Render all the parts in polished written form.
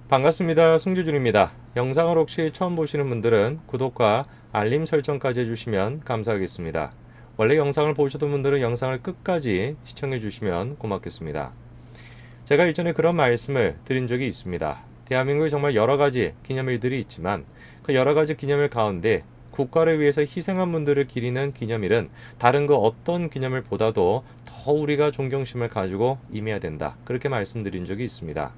반갑습니다. 승주준입니다. 영상을 혹시 처음 보시는 분들은 구독과 알림 설정까지 해주시면 감사하겠습니다. 원래 영상을 보셨던 분들은 영상을 끝까지 시청해 주시면 고맙겠습니다. 제가 일전에 그런 말씀을 드린 적이 있습니다. 대한민국에 정말 여러 가지 기념일들이 있지만 그 여러 가지 기념일 가운데 국가를 위해서 희생한 분들을 기리는 기념일은 다른 그 어떤 기념일보다도 더 우리가 존경심을 가지고 임해야 된다. 그렇게 말씀드린 적이 있습니다.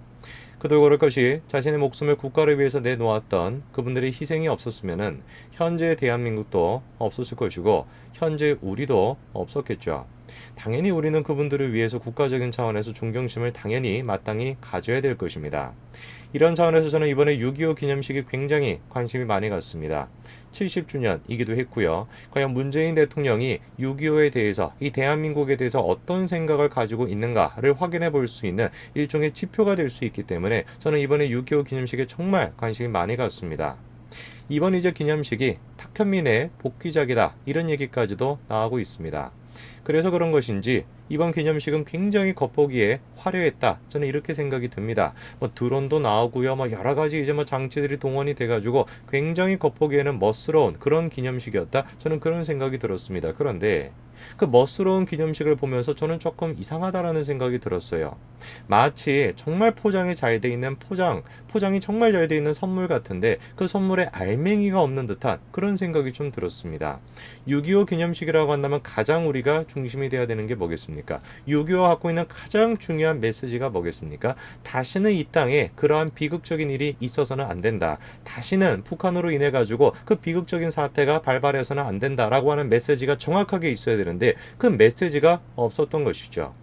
그도 그럴 것이 자신의 목숨을 국가를 위해서 내놓았던 그분들의 희생이 없었으면 현재 대한민국도 없었을 것이고 현재 우리도 없었겠죠. 당연히 우리는 그분들을 위해서 국가적인 차원에서 존경심을 당연히 마땅히 가져야 될 것입니다. 이런 차원에서 저는 이번에 6.25 기념식이 굉장히 관심이 많이 갔습니다. 70주년이기도 했고요. 과연 문재인 대통령이 6.25에 대해서 이 대한민국에 대해서 어떤 생각을 가지고 있는가를 확인해 볼 수 있는 일종의 지표가 될 수 있기 때문에 저는 이번에 6.25 기념식에 정말 관심이 많이 갔습니다. 이번 이제 기념식이 탁현민의 복귀작이다 이런 얘기까지도 나오고 있습니다. 그래서 그런 것인지 이번 기념식은 굉장히 겉보기에 화려했다. 저는 이렇게 생각이 듭니다. 드론도 나오고요. 여러 가지 이제 장치들이 동원이 돼가지고 굉장히 겉보기에는 멋스러운 그런 기념식이었다. 저는 그런 생각이 들었습니다. 그런데 그 멋스러운 기념식을 보면서 저는 조금 이상하다라는 생각이 들었어요. 마치 정말 포장이 잘 돼 있는 포장이 정말 잘 돼 있는 선물 같은데 그 선물에 알맹이가 없는 듯한 그런 생각이 좀 들었습니다. 6.25 기념식이라고 한다면 가장 우리가 중심이 돼야 되는 게 뭐겠습니까? 6.25가 갖고 있는 가장 중요한 메시지가 뭐겠습니까? 다시는 이 땅에 그러한 비극적인 일이 있어서는 안 된다. 다시는 북한으로 인해 가지고 그 비극적인 사태가 발발해서는 안 된다라고 하는 메시지가 정확하게 있어야 되는데 그 메시지가 없었던 것이죠.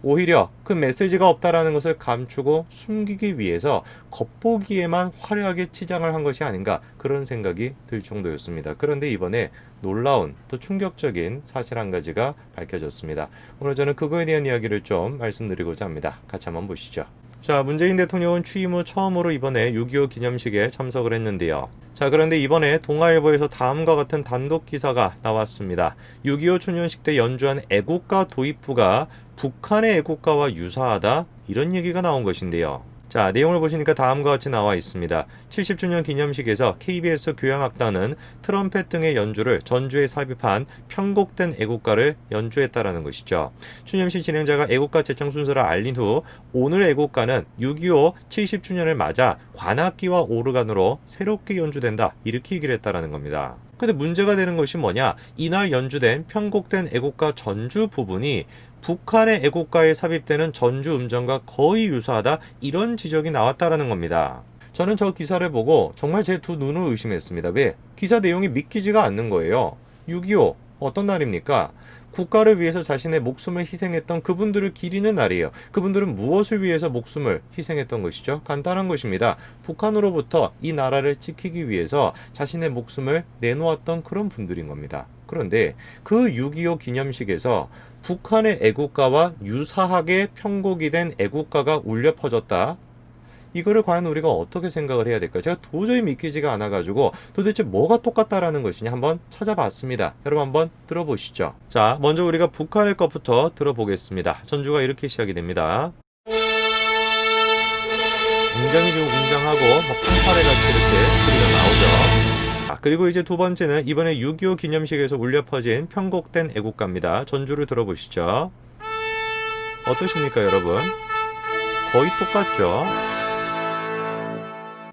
오히려 그 메시지가 없다라는 것을 감추고 숨기기 위해서 겉보기에만 화려하게 치장을 한 것이 아닌가 그런 생각이 들 정도였습니다. 그런데 이번에 놀라운 또 충격적인 사실 한 가지가 밝혀졌습니다. 오늘 저는 그거에 대한 이야기를 좀 말씀드리고자 합니다. 같이 한번 보시죠. 자, 문재인 대통령은 취임 후 처음으로 이번에 6.25 기념식에 참석을 했는데요. 자, 그런데 이번에 동아일보에서 다음과 같은 단독 기사가 나왔습니다. 6.25 추념식 때 연주한 애국가 도입부가 북한의 애국가와 유사하다? 이런 얘기가 나온 것인데요. 자, 내용을 보시니까 다음과 같이 나와 있습니다. 70주년 기념식에서 KBS 교향악단은 트럼펫 등의 연주를 전주에 삽입한 편곡된 애국가를 연주했다라는 것이죠. 추념식 진행자가 애국가 제창 순서를 알린 후 오늘 애국가는 6.25 70주년을 맞아 관악기와 오르간으로 새롭게 연주된다. 이렇게 얘기를 했다라는 겁니다. 근데 문제가 되는 것이 뭐냐? 이날 연주된 편곡된 애국가 전주 부분이 북한의 애국가에 삽입되는 전주 음정과 거의 유사하다 이런 지적이 나왔다라는 겁니다. 저는 저 기사를 보고 정말 제 두 눈을 의심했습니다. 왜? 기사 내용이 믿기지가 않는 거예요. 6.25 어떤 날입니까? 국가를 위해서 자신의 목숨을 희생했던 그분들을 기리는 날이에요. 그분들은 무엇을 위해서 목숨을 희생했던 것이죠? 간단한 것입니다. 북한으로부터 이 나라를 지키기 위해서 자신의 목숨을 내놓았던 그런 분들인 겁니다. 그런데 그 6.25 기념식에서 북한의 애국가와 유사하게 편곡이 된 애국가가 울려 퍼졌다. 이거를 과연 우리가 어떻게 생각을 해야 될까요? 제가 도저히 믿기지가 않아가지고 도대체 뭐가 똑같다라는 것이냐 한번 찾아봤습니다. 여러분 한번 들어보시죠. 자, 먼저 우리가 북한의 것부터 들어보겠습니다. 전주가 이렇게 시작이 됩니다. 굉장히 좀 웅장하고 판파레같이 이렇게 소리가 나오죠. 그리고 이제 두 번째는 이번에 6.25 기념식에서 울려 퍼진 편곡된 애국가입니다. 전주를 들어보시죠. 어떠십니까, 여러분? 거의 똑같죠?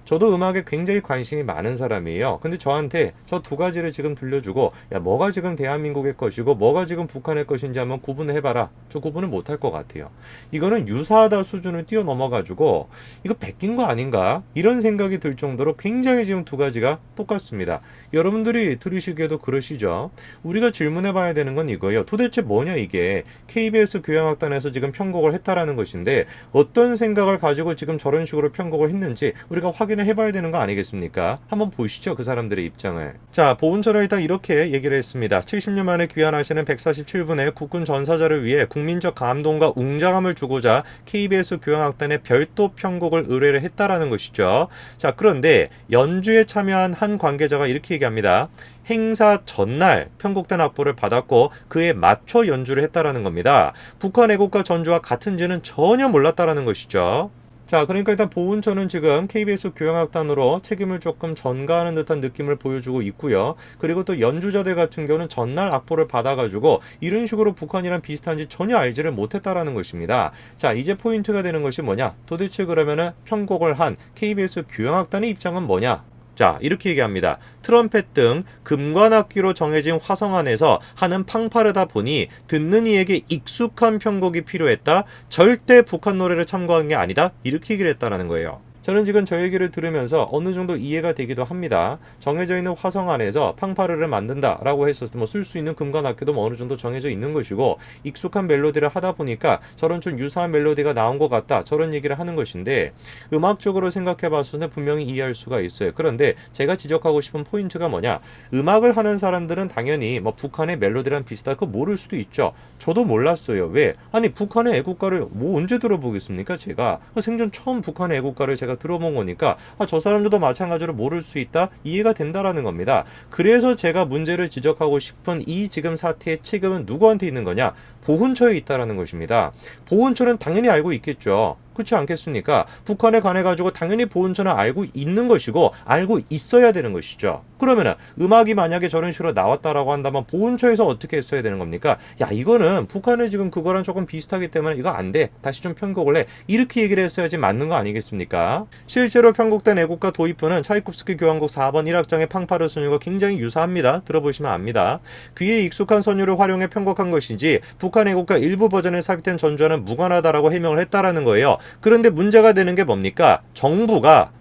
저도 음악에 굉장히 관심이 많은 사람이에요. 근데 저한테 저 두 가지를 지금 들려주고 야 뭐가 지금 대한민국의 것이고 뭐가 지금 북한의 것인지 한번 구분을 해봐라. 저 구분을 못할 것 같아요. 이거는 유사하다 수준을 뛰어넘어가지고 이거 베낀 거 아닌가? 이런 생각이 들 정도로 굉장히 지금 두 가지가 똑같습니다. 여러분들이 들으시기에도 그러시죠? 우리가 질문해봐야 되는 건 이거예요. 도대체 뭐냐 이게 KBS 교향악단에서 지금 편곡을 했다라는 것인데 어떤 생각을 가지고 지금 저런 식으로 편곡을 했는지 우리가 확인을 해봐야 되는 거 아니겠습니까? 한번 보시죠. 그 사람들의 입장을. 자, 보훈처는 일단 이렇게 얘기를 했습니다. 70년 만에 귀환하시는 147분의 국군 전사자를 위해 국민적 감동과 웅장함을 주고자 KBS 교향악단의 별도 편곡을 의뢰를 했다라는 것이죠. 자, 그런데 연주에 참여한 한 관계자가 이렇게 얘기합니다. 행사 전날 편곡된 악보를 받았고 그에 맞춰 연주를 했다라는 겁니다. 북한 애국가 전주와 같은지는 전혀 몰랐다라는 것이죠. 자, 그러니까 일단 보훈처는 지금 KBS 교향악단으로 책임을 조금 전가하는 듯한 느낌을 보여주고 있고요. 그리고 또 연주자들 같은 경우는 전날 악보를 받아가지고 이런 식으로 북한이랑 비슷한지 전혀 알지를 못했다라는 것입니다. 자, 이제 포인트가 되는 것이 뭐냐? 도대체 그러면은 편곡을 한 KBS 교향악단의 입장은 뭐냐? 자, 이렇게 얘기합니다. 트럼펫 등 금관악기로 정해진 화성 안에서 하는 팡파르다 보니 듣는 이에게 익숙한 편곡이 필요했다. 절대 북한 노래를 참고한 게 아니다. 이렇게 얘기를 했다라는 거예요. 저는 지금 저 얘기를 들으면서 어느 정도 이해가 되기도 합니다. 정해져 있는 화성 안에서 팡파르를 만든다라고 했었을 때 쓸 수 있는 금관악기도 어느 정도 정해져 있는 것이고 익숙한 멜로디를 하다 보니까 저런 좀 유사한 멜로디가 나온 것 같다. 저런 얘기를 하는 것인데 음악적으로 생각해 봤을 때 분명히 이해할 수가 있어요. 그런데 제가 지적하고 싶은 포인트가 뭐냐? 음악을 하는 사람들은 당연히 뭐 북한의 멜로디랑 비슷하다 그거 모를 수도 있죠. 저도 몰랐어요. 왜? 아니 북한의 애국가를 뭐 언제 들어보겠습니까? 제가 생전 처음 북한의 애국가를 제가 들어본 거니까 저 사람들도 마찬가지로 모를 수 있다 이해가 된다라는 겁니다. 그래서 제가 문제를 지적하고 싶은 이 지금 사태의 책임은 누구한테 있는 거냐? 보훈처에 있다라는 것입니다. 보훈처는 당연히 알고 있겠죠. 그렇지 않겠습니까? 북한에 관해 가지고 당연히 보훈처는 알고 있는 것이고 알고 있어야 되는 것이죠. 그러면은 음악이 만약에 저런 식으로 나왔다라고 한다면 보훈처에서 어떻게 했어야 되는 겁니까? 야, 이거는 북한에 지금 그거랑 조금 비슷하기 때문에 이거 안 돼. 다시 좀 편곡을 해. 이렇게 얘기를 했어야지 맞는 거 아니겠습니까? 실제로 편곡된 애국가 도입부는 차이콥스키 교향곡 4번 1악장의 팡파르 선율과 굉장히 유사합니다. 들어보시면 압니다. 귀에 익숙한 선율을 활용해 편곡한 것인지 북한 애국가 일부 버전에 삽입된 전주와는 무관하다라고 해명을 했다라는 거예요. 그런데 문제가 되는 게 뭡니까? 정부가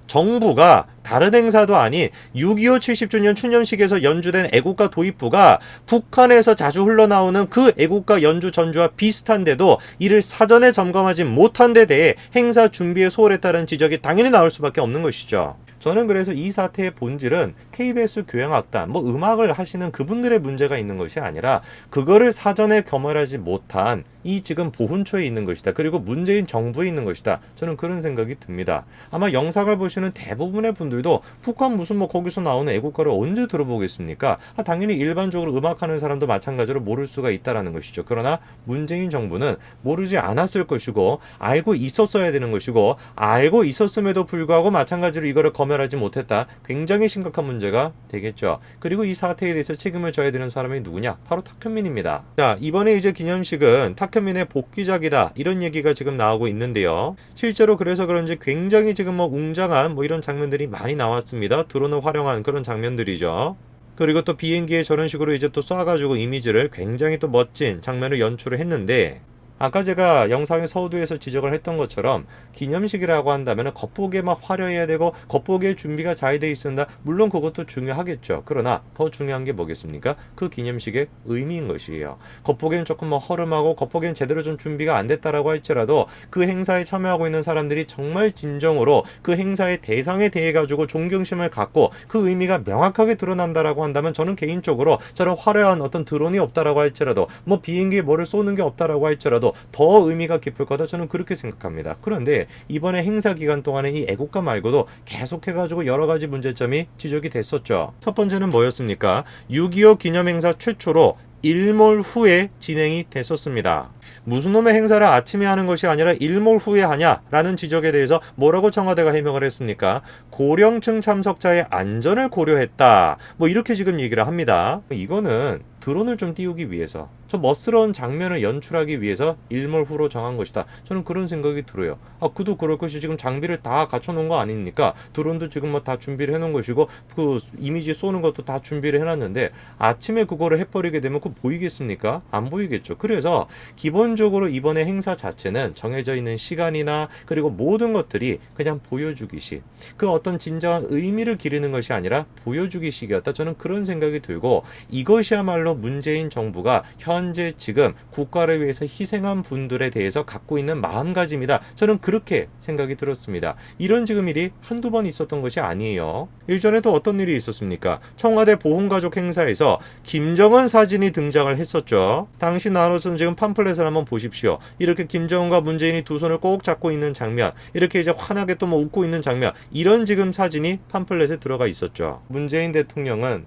다른 행사도 아닌 6.25 70주년 추념식에서 연주된 애국가 도입부가 북한에서 자주 흘러나오는 그 애국가 연주 전주와 비슷한데도 이를 사전에 점검하지 못한 데 대해 행사 준비에 소홀했다는 지적이 당연히 나올 수밖에 없는 것이죠. 저는 그래서 이 사태의 본질은 KBS 교향악단, 음악을 하시는 그분들의 문제가 있는 것이 아니라 그거를 사전에 겸허하지 못한 이 지금 보훈처에 있는 것이다. 그리고 문재인 정부에 있는 것이다. 저는 그런 생각이 듭니다. 아마 영상을 보시는 대부분의 분들도 북한 무슨 거기서 나오는 애국가를 언제 들어보겠습니까? 당연히 일반적으로 음악하는 사람도 마찬가지로 모를 수가 있다라는 것이죠. 그러나 문재인 정부는 모르지 않았을 것이고 알고 있었어야 되는 것이고 알고 있었음에도 불구하고 마찬가지로 이거를 검열하지 못했다. 굉장히 심각한 문제가 되겠죠. 그리고 이 사태에 대해서 책임을 져야 되는 사람이 누구냐? 바로 탁현민입니다. 자, 이번에 이제 기념식은 탁현민의 복귀작이다. 이런 얘기가 지금 나오고 있는데요. 실제로 그래서 그런지 굉장히 지금 웅장한 이런 장면들이 많이 나왔습니다. 드론을 활용한 그런 장면들이죠. 그리고 또 비행기에 저런 식으로 이제 또 쏴가지고 이미지를 굉장히 또 멋진 장면을 연출을 했는데 아까 제가 영상의 서두에서 지적을 했던 것처럼 기념식이라고 한다면 겉보기에 화려해야 되고 겉보기에 준비가 잘 돼 있어야 한다. 물론 그것도 중요하겠죠. 그러나 더 중요한 게 뭐겠습니까? 그 기념식의 의미인 것이에요. 겉보기엔 조금 허름하고 겉보기엔 제대로 좀 준비가 안 됐다라고 할지라도 그 행사에 참여하고 있는 사람들이 정말 진정으로 그 행사의 대상에 대해 가지고 존경심을 갖고 그 의미가 명확하게 드러난다라고 한다면 저는 개인적으로 저런 화려한 어떤 드론이 없다라고 할지라도 비행기에 뭐를 쏘는 게 없다라고 할지라도 더 의미가 깊을 거다 저는 그렇게 생각합니다. 그런데 이번에 행사 기간 동안에 이 애국가 말고도 계속해가지고 여러 가지 문제점이 지적이 됐었죠. 첫 번째는 뭐였습니까? 6.25 기념행사 최초로 일몰 후에 진행이 됐었습니다. 무슨 놈의 행사를 아침에 하는 것이 아니라 일몰 후에 하냐라는 지적에 대해서 뭐라고 청와대가 해명을 했습니까? 고령층 참석자의 안전을 고려했다. 이렇게 지금 얘기를 합니다. 이거는 드론을 좀 띄우기 위해서 저 멋스러운 장면을 연출하기 위해서 일몰 후로 정한 것이다. 저는 그런 생각이 들어요. 그도 그럴 것이 지금 장비를 다 갖춰놓은 거 아닙니까? 드론도 지금 다 준비를 해놓은 것이고 그 이미지 쏘는 것도 다 준비를 해놨는데 아침에 그거를 해버리게 되면 그거 보이겠습니까? 안 보이겠죠. 그래서 기본적으로 이번에 행사 자체는 정해져 있는 시간이나 그리고 모든 것들이 그냥 보여주기식 그 어떤 진정한 의미를 기르는 것이 아니라 보여주기식이었다. 저는 그런 생각이 들고 이것이야말로 문재인 정부가 현재 지금 국가를 위해서 희생한 분들에 대해서 갖고 있는 마음가짐이다. 저는 그렇게 생각이 들었습니다. 이런 지금 일이 한두 번 있었던 것이 아니에요. 일전에 또 어떤 일이 있었습니까? 청와대 보훈가족 행사에서 김정은 사진이 등장을 했었죠. 당시 나눠준 지금 팜플렛을 한번 보십시오. 이렇게 김정은과 문재인이 두 손을 꼭 잡고 있는 장면, 이렇게 이제 환하게 또 웃고 있는 장면, 이런 지금 사진이 팜플렛에 들어가 있었죠. 문재인 대통령은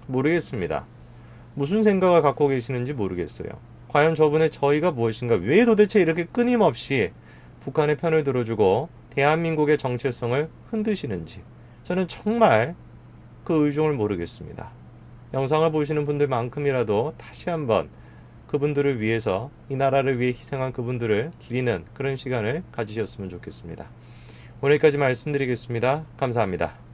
모르겠습니다. 무슨 생각을 갖고 계시는지 모르겠어요. 과연 저분의 저희가 무엇인가? 왜 도대체 이렇게 끊임없이 북한의 편을 들어주고 대한민국의 정체성을 흔드시는지 저는 정말 그 의중을 모르겠습니다. 영상을 보시는 분들만큼이라도 다시 한번 그분들을 위해서, 이 나라를 위해 희생한 그분들을 기리는 그런 시간을 가지셨으면 좋겠습니다. 오늘까지 말씀드리겠습니다. 감사합니다.